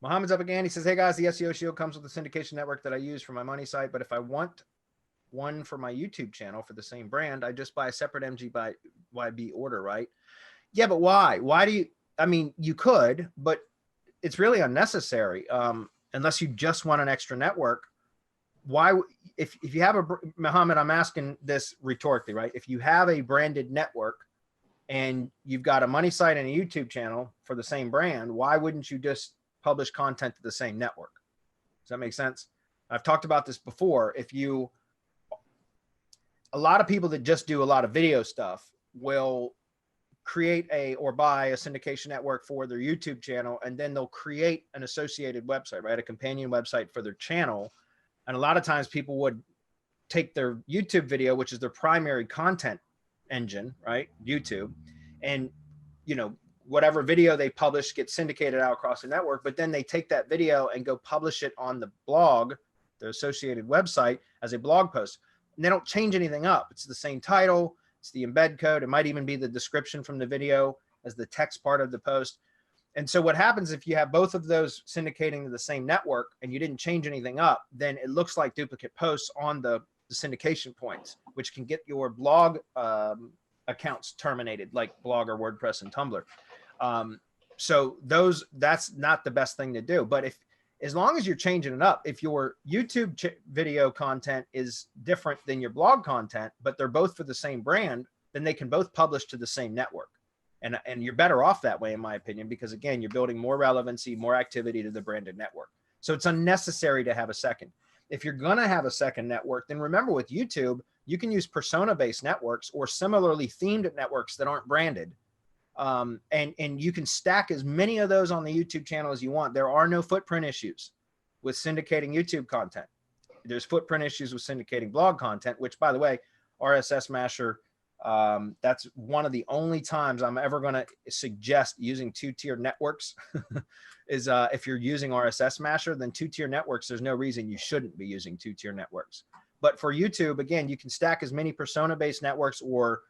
Mohammed's up again. He says, hey guys, the SEO Shield comes with the syndication network that I use for my money site. But if I want one for my YouTube channel for the same brand, I just buy a separate MGYB order, right? Yeah, but why? Why do you, I mean, you could, but it's really unnecessary. Unless you just want an extra network. Why, if you have a, Mohammed, I'm asking this rhetorically, right? If you have a branded network and you've got a money site and a YouTube channel for the same brand, why wouldn't you just publish content to the same network? Does that make sense? I've talked about this before. If you, a lot of people that just do a lot of video stuff will create or buy a syndication network for their YouTube channel, and then they'll create an associated website, right? A companion website for their channel. And a lot of times people would take their YouTube video, which is their primary content engine, right? YouTube, and, you know, whatever video they publish gets syndicated out across the network, but then they take that video and go publish it on the blog, the associated website, as a blog post. And they don't change anything up. It's the same title. It's the embed code. It might even be the description from the video as the text part of the post. And so what happens if you have both of those syndicating to the same network and you didn't change anything up, then it looks like duplicate posts on the syndication points, which can get your blog accounts terminated, like Blog or WordPress and Tumblr. So that's not the best thing to do. But as long as you're changing it up, if your YouTube video content is different than your blog content, but they're both for the same brand, then they can both publish to the same network. And you're better off that way, in my opinion, because again, you're building more relevancy, more activity to the branded network. So it's unnecessary to have a second. If you're going to have a second network, then remember with YouTube, you can use persona-based networks or similarly themed networks that aren't branded. And you can stack as many of those on the YouTube channel as you want. There are no footprint issues with syndicating YouTube content. There's footprint issues with syndicating blog content, which, by the way, RSS Masher, that's one of the only times I'm ever going to suggest using two-tier networks is if you're using RSS Masher, then two-tier networks, there's no reason you shouldn't be using two-tier networks. But for YouTube, again, you can stack as many persona-based networks or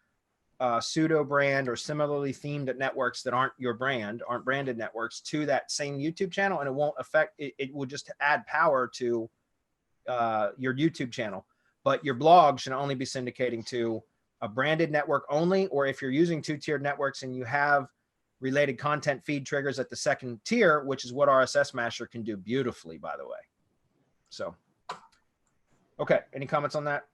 pseudo brand or similarly themed networks that aren't your brand, aren't branded networks, to that same YouTube channel, and it won't affect it. It will just add power to your YouTube channel. But your blog should only be syndicating to a branded network only, or if you're using two-tiered networks and you have related content feed triggers at the second tier, which is what RSS Masher can do beautifully, by the way. So, okay, any comments on that?